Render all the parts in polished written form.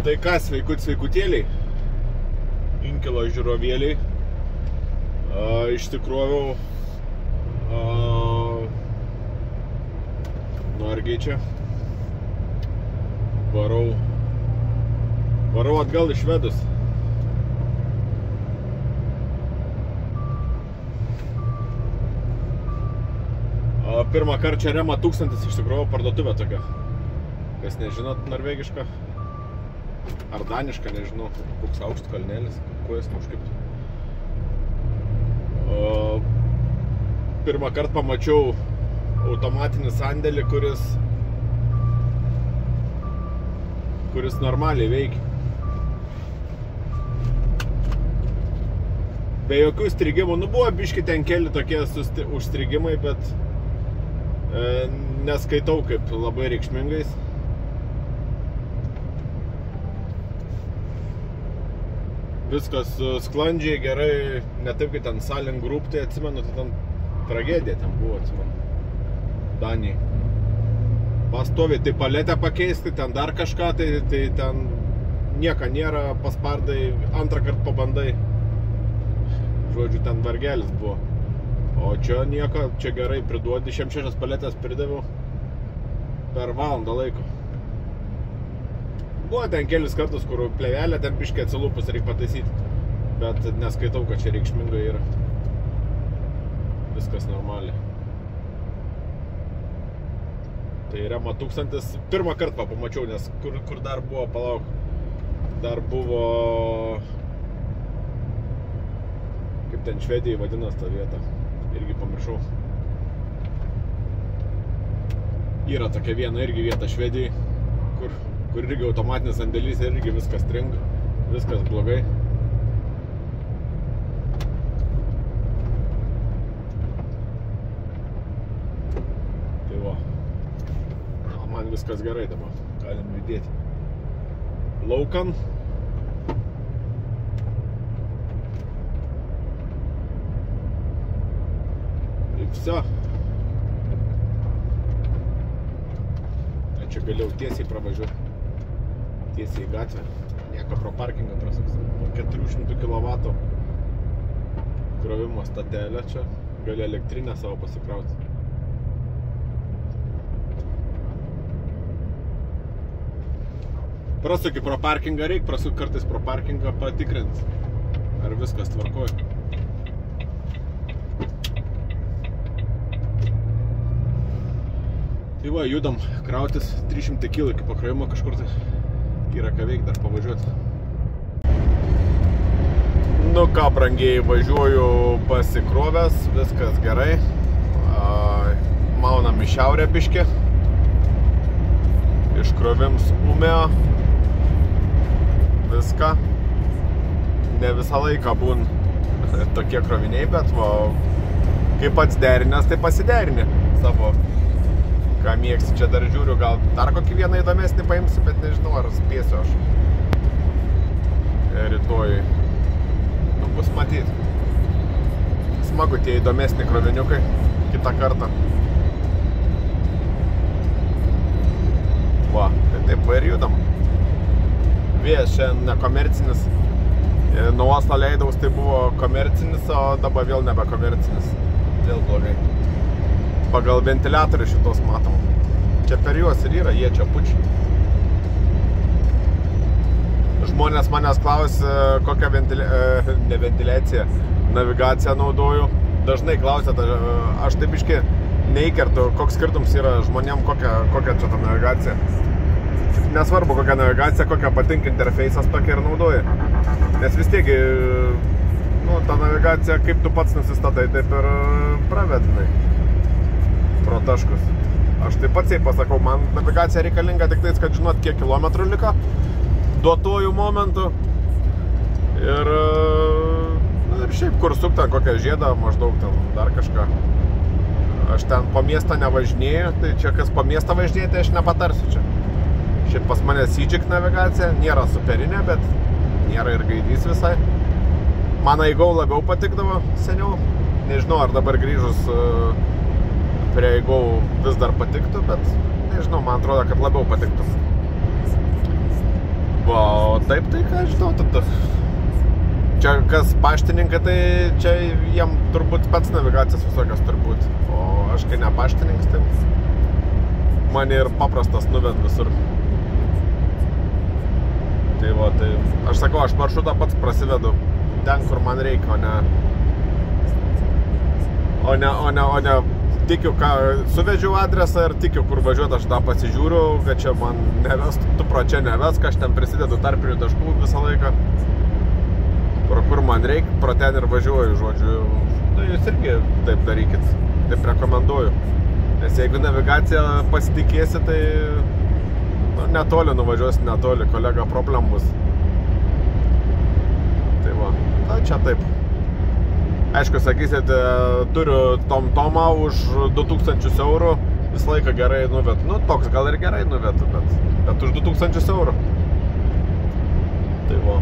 Tai ką, sveikutėliai, inkilo žiūrovėliai, išsikroviau Norgiai čia, varau atgal į Švedus. Pirmą kartą čia Rema 1000 išsikrovau, parduotuvę tokia, kas nežinot, norvegiška. Ar daniška, nežinau, koks aukštas kalnelis, kuo jis neužkiptų. Pirmą kartą pamačiau automatinį sandėlį, kuris normaliai veikia. Be jokių strigimų, buvo biški ten keli tokie užstrigimai, bet neskaitau kaip labai reikšmingais. Viskas sklandžiai, gerai, ne taip, kai ten Salin Group, tai atsimenu, tai ten tragedija ten buvo, atsimenu, Danijai. Pastoviai, tai paletę pakeisti, ten dar kažką, tai ten nieko nėra, paspardai, antrą kartą pabandai. Žodžiu, ten vargelis buvo. O čia nieko, čia gerai priduodi, 6 paletės pridaviau per valandą laiko. Buvo ten kelis kartus, kur plevelė ten biškai atsilūpus reikia pataisyti, bet neskaitau, kad čia reikšmingai yra. Viskas normaliai. Tai Rema 1000, pirmą kartą pamačiau, nes kur dar buvo, palauk, dar buvo, kaip ten Švedijai vadinas tą vietą, irgi pamiršau. Yra tokia viena irgi vieta Švedijai, kur irgi automatinis sandėlys, irgi viskas stringa, viskas blogai. Tai va, man viskas gerai dabar, galim judėti laukan. Ir viso. Čia galėjau tiesiai pravažiuoti. Tiesiai į gatvę. Nieko pro parkingą prasuks. 400 kW krovimo statelę čia. Gali elektrinę savo pasikrauti. Prasuki pro parkingą, reikia prasuki kartais pro parkingą patikrinti, ar viskas tvarkoja. Tai va, judam krautis 300 kg iki pakrovimo kažkur, tai yra ką veik dar pavažiuoti. Nu ką, brangiai, važiuoju pasikrovęs, viskas gerai. Maunam į šiaurę biškį. Iškrovims Umeo. Viską. Ne visą laiką būn tokie kroviniai, bet va, kai pats derinės, tai pasiderini savo. Ką mėgsi, čia dar žiūriu, gal dar kokį vieną įdomesnį paimsiu, bet nežinau, ar spėsiu aš rytoj. Nu, bus matyt. Smagu tie įdomesni kroviniukai kitą kartą. Va, tai taip va ir judam. Vėjas šiandien nekomercinis. Nuo uosto leidaus tai buvo komercinis, o dabar vėl nebekomercinis. Vėl blogai. Pagal ventiliatorių šitos matom. Čia per juos ir yra, jie čia pučiai. Žmonės manęs klausia, kokią navigaciją naudoju. Dažnai klausia, aš taip biškį neįkertu, koks skirtums yra žmonėm, kokia čia ta navigacija. Nesvarbu, kokia navigacija, kokia patinka interfeisas, tokia ir naudoji. Nes vis tiek, nu, ta navigacija, kaip tu pats nusistatai, taip ir pravedinai pro taškus. Aš taip pats pasakau, man navigacija reikalinga tik tais, kad žinot, kiek kilometrų liko duotuoju momentu. Ir šiaip kur suk ten kokią žiedą, maždaug ten dar kažką. Aš ten po miestą nevažinėju, tai čia kas po miestą važinėja, tai aš nepatarsiu čia. Šiaip pas mane Seagik navigacija, nėra superinė, bet nėra ir gaidys visai. Man Aigau labiau patikdavo seniau. Nežinau, ar dabar grįžus prie Aigau vis dar patiktų, bet nežinau, man atrodo, kad labiau patiktų. Va, o taip, tai ką žinau, tada. Čia kas paštininkai, tai čia jiem turbūt pats navigacijas visokios turbūt. O aš kai ne paštininkas, tai mane ir paprastas nuved visur. Tai va, tai aš sakau, aš maršrutą pats prasivedu ten, kur man reikia, o ne tikiu, ką suvedžiau adresą ir tikiu, kur važiuoti, aš tą pasižiūriu, kad čia man nevest, tu pro čia nevesk, aš ten prisidedu tarpinių taškų visą laiką, kur man reikia, pro ten ir važiuoju, žodžiu. Nu, jūs irgi taip darykit, taip rekomenduoju. Nes jeigu navigacija pasitikėsi, tai netoli nuvažiuosi, netoli, kolega, problem bus. Tai va, na, čia taip. Aišku, sakysit, turiu Tomtomą už 2000 eurų, visą laiką gerai nuvetu. Nu, toks gal ir gerai nuvetu, bet už 2000 eurų. Tai va,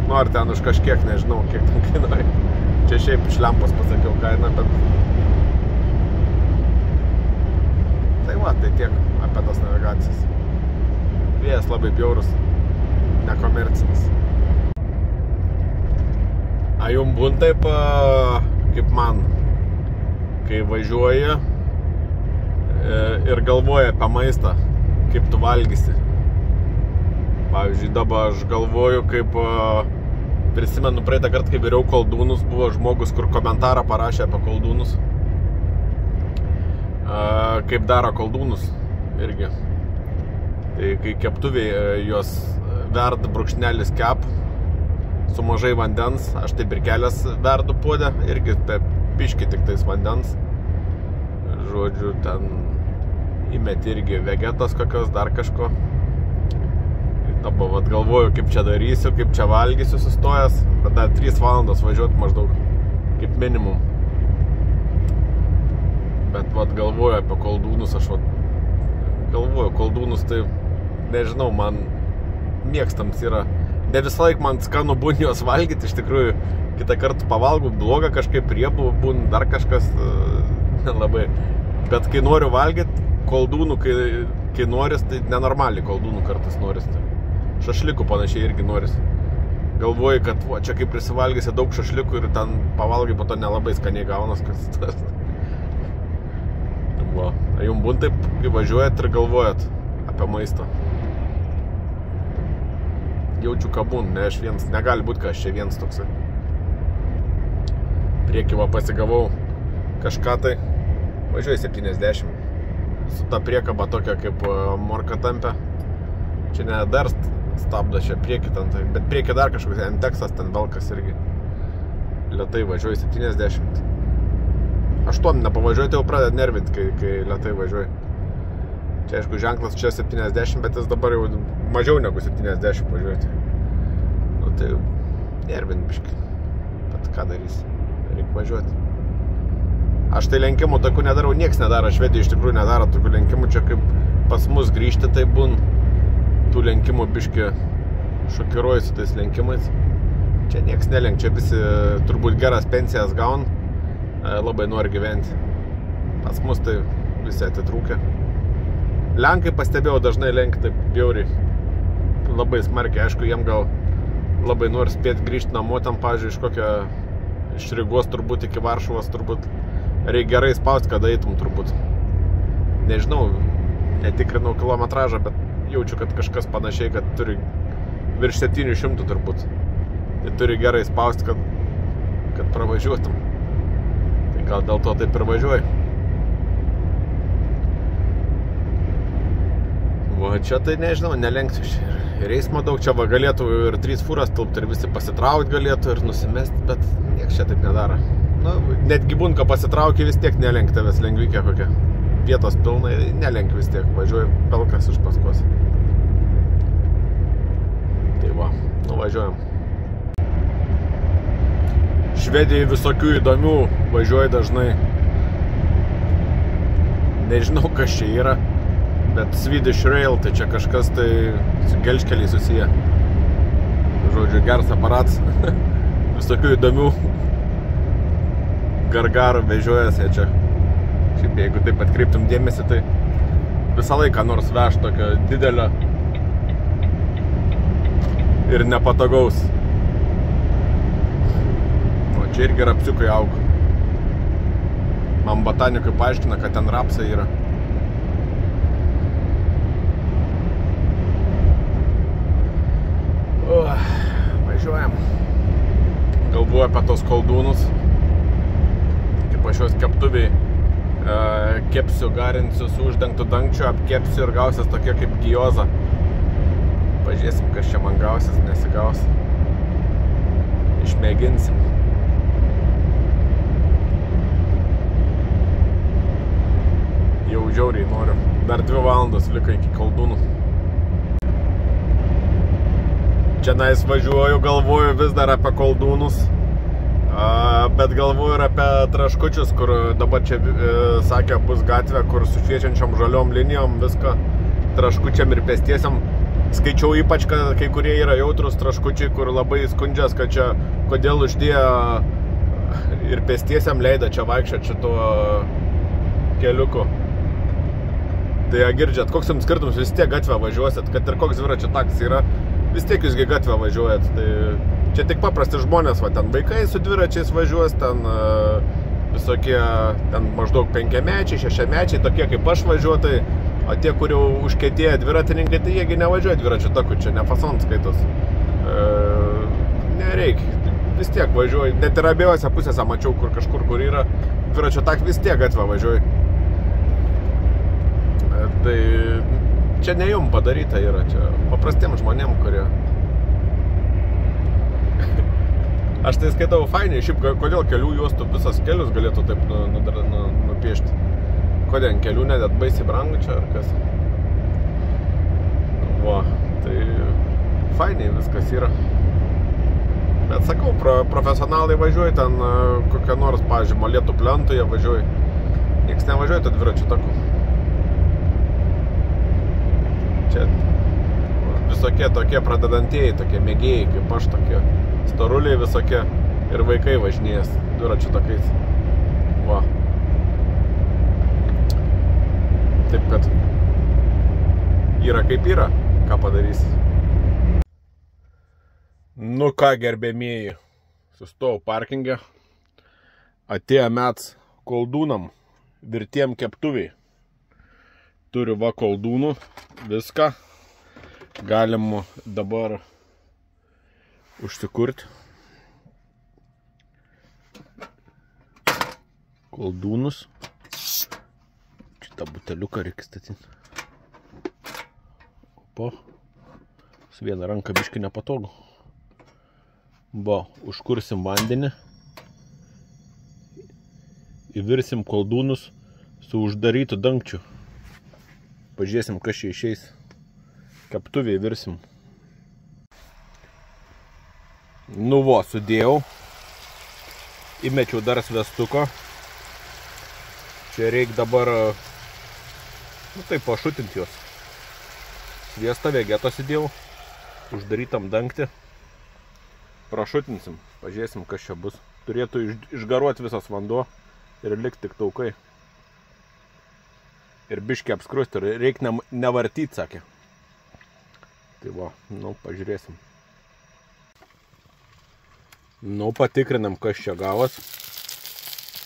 nu ar ten už kažkiek, nežinau, kiek ten kainuoja. Čia šiaip iš lempos pasakiau kainą, bet... Tai va, tai tiek apie tas navigacijas. Vėjas labai bjaurus, nekomercinis. A jum būn taip, kaip man, kai važiuoji ir galvoji apie maistą, kaip tu valgysi. Pavyzdžiui, dabar aš galvoju, kaip prisimenu praeitą kartą, kai viriau koldūnus, buvo žmogus, kur komentarą parašė apie koldūnus. Kaip daro koldūnus irgi. Tai kai keptuviai juos verd brūkšnelis kep, su mažai vandens, aš taip ir kelias verdu puodę, irgi piški tik tais vandens. Žodžiu, ten įmeti irgi vegetos kokios, dar kažko. Dabar vat galvoju, kaip čia darysiu, kaip čia valgysiu sustojęs, bet dar 3 valandos važiuoti maždaug, kaip minimum. Bet vat galvoju apie koldūnus, aš vat galvoju, koldūnus tai, nežinau, man mėgstams yra. Ne visą laik man skanu būn juos valgyti, iš tikrųjų, kitą kartą pavalgau, bloga kažkaip riebų būn, dar kažkas labai. Bet kai noriu valgyti koldūnų, kai noris, tai nenormaliai koldūnų kartais noris. Šašlikų panašiai irgi noris. Galvoju, kad va, čia kaip prisivalgysi daug šašlikų ir ten pavalgai, po to nelabai skaniai gaunas, kas tas. Va, jum būn taip, kai važiuojat ir galvojat apie maistą. Jaučiu kabun, ne aš vienas, negali būti, kad aš čia vienas toksai. Priekį va pasigavau kažką tai, važiuoju 70. Su ta priekaba tokia kaip morka tampia. Čia ne dar stabdo čia priekį ten, bet priekį dar kažkoks Enteksas ten velkas irgi. Lėtai važiuoju 70. 8 nepavažiuoju, tai jau pradeda nervinti, kai lėtai važiuoju. Čia aišku ženklas čia 70, bet jis dabar jau mažiau negu 70 važiuoti. Nu tai nervin biškai. Bet ką darysi? Reikia važiuoti. Aš tai lenkimų tokių nedarau, nieks nedaro. Švedija iš tikrųjų nedaro tokių lenkimų. Čia kaip pas mus grįžti, tai būn tų lenkimų biškai šokiruoju su tais lenkimais. Čia nieks nelenk, čia visi turbūt geras pensijas gaun, labai nori gyventi. Pas mus tai visi atitrūkia. Lenkai pastebėjau dažnai lenk taip bjauriai, labai smarkiai, aišku, jiem gal labai nori spėti grįžti namo, ten, pavyzdžiui, iš Rygos turbūt iki Varšuvos turbūt reikia gerai spausti, kad eitum turbūt. Nežinau, netikrinau kilometražą, bet jaučiu, kad kažkas panašiai, kad turi virš 700 turbūt. Tai turi gerai spausti, kad pravažiuotum. Tai gal dėl to taip ir važiuoji. O čia tai nežinau, nelenksiu ir eismo daug, čia va galėtų ir 3 fūras tilpti ir visi pasitraukti galėtų ir nusimesti, bet nieks čia taip nedaro. Nu, netgi būn, kad pasitraukia, vis tiek nelenk tavęs lengvikė kokia. Vietos pilnai, nelenk vis tiek, važiuoju pelkas iš paskos. Tai va, nuvažiuojam. Švedijai visokių įdomių, važiuoju dažnai. Nežinau, kas čia yra. Bet Swedish Rail, tai čia kažkas tai su gelžkeliai susiję. Žodžiu, geras aparatas. Visokių įdomių gargarų vežiojas jie čia. Šiaip jeigu taip atkreiptum dėmesį, tai visą laiką nors veš tokio didelio ir nepatogaus. O čia irgi rapsiukai auga. Man botanikai paaiškina, kad ten rapsai yra. Važiuojam. Galvoju apie tos koldūnus. Kaip aš juos keptuviai kepsiu, garinsiu su uždengtu dangčiu, apkepsiu ir gausias tokia kaip gioza. Pažiūrėsim, kas čia man gausias, nesigaus. Išmėginsim. Jau žiauriai noriu. Dar 2 valandos liko iki koldūnų. Čia nais važiuoju, galvoju vis dar apie koldūnus, bet galvoju ir apie traškučius, kur dabar čia sakė bus gatvė, kur su šviečiančiom žaliom linijom viską traškučiam ir pėstiesiam. Skaičiau ypač, kad kai kurie yra jautrus traškučiai, kur labai skundžias, kad čia kodėl uždėjo ir pėstiesiam leido čia vaikščioti šituo keliuku. Tai girdžiat, koks jums skirtumas, vis tiek gatvę važiuosit, kad ir koks dviračio taksi yra, vis tiek jūsgi gatvę važiuojat. Tai čia tik paprasti žmonės, va, ten vaikai su dviračiais važiuos, ten visokie, ten maždaug 5-mečiai, 6-mečiai, tokie kaip aš važiuotai, o tie, kur jau užkietėję dviratininkai, tai jiegi nevažiuoja dviračio taku, čia ne fason skaitos. Nereikia, vis tiek važiuoju, net ir abiejose pusėse mačiau, kur kažkur, kur yra dviračio tak, vis tiek gatvę važiuoju. Tai čia ne jum padaryta yra, čia paprastiem žmonėm, kurie... Aš tai skaitau fainiai, šiaip kodėl kelių juostų visas kelius galėtų taip nupiešti. Kodėl kelių net baisiai brangu čia ar kas. Va, tai fainiai viskas yra. Bet sakau, profesionalai važiuoja ten kokią nors, pavyzdžiui, Molėtų plentų jie važiuoja. Niekas nevažiuoja to dviračių taku. Čia visokie tokie pradedantieji, tokie mėgėjai, kaip aš, tokie storuliai visokie ir vaikai važinėjęs dviračių takais. Va. Taip, kad yra kaip yra, ką padarys. Nu ką, gerbėmieji, sustojau parkinge, atėjo mets koldūnam, virtiem keptuviai. Turiu va koldūnų, viską. Galim dabar užsikurti koldūnus. Šitą buteliuką reikia statyti. Opa. Su viena ranka biškai nepatogu. Va, užkursim vandenį. Įvirsim koldūnus su uždarytu dangčiu. Pažiūrėsim, kas čia išeis. Keptuvį virsim. Nu vo, sudėjau. Įmečiau dar svestuko. Čia reikia dabar, nu taip, pašutinti juos. Sviestą vegetos įdėjau. Uždarytam dangtį. Prašutinsim. Pažiūrėsim, kas čia bus. Turėtų išgaruoti visas vanduo ir likti tik taukai. Ir biškį apskrusti, ir reikia nevartyti, sakė. Tai va, nu, pažiūrėsim. Nu, patikrinam, kas čia gavos.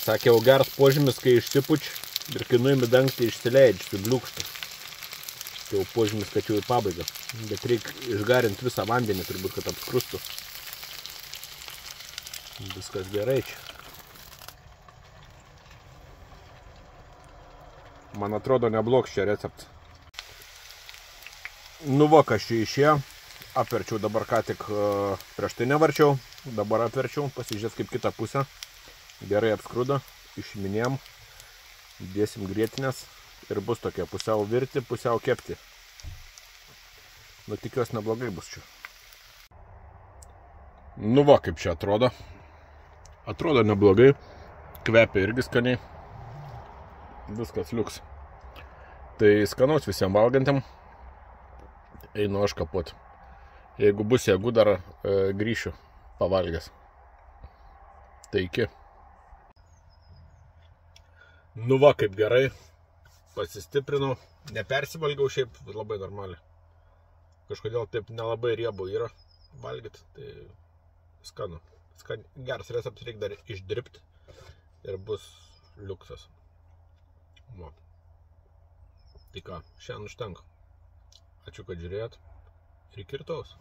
Sakė, jau geras požymis, kai išsipuč ir kai nuimi dangtį išsileidži, subliūkšta. Tai jau požymis, kad jau į pabaigą. Bet reikia išgarinti visą vandenį, turbūt, kad apskrustų. Viskas gerai čia. Man atrodo, neblogs čia receptas. Nu va, kas čia išėjo. Apverčiau dabar ką tik, prieš tai nevarčiau. Dabar apverčiau, pasižiūrės kaip kitą pusę. Gerai apskrudo, išiminėjom. Dėsim grietinės ir bus tokie pusiau virti, pusiau kepti. Nu, tikiuosi neblogai bus čia. Nu va, kaip čia atrodo. Atrodo neblogai. Kvepia irgi skaniai. Viskas liuks. Tai skanaus visiems valgantiem. Einu aš kapuoti. Jeigu bus jėgų, dar grįšiu pavalgęs. Tai iki. Nu va, kaip gerai. Pasistiprinau. Nepersivalgiau šiaip labai normaliai. Kažkodėl taip nelabai riebu yra. valgyti, tai skanu. Geras receptas, reikia dar išdirbti ir bus liuksas. Va. Tai ką, šiandien užtenka. Ačiū, kad žiūrėjot ir iki rytojaus.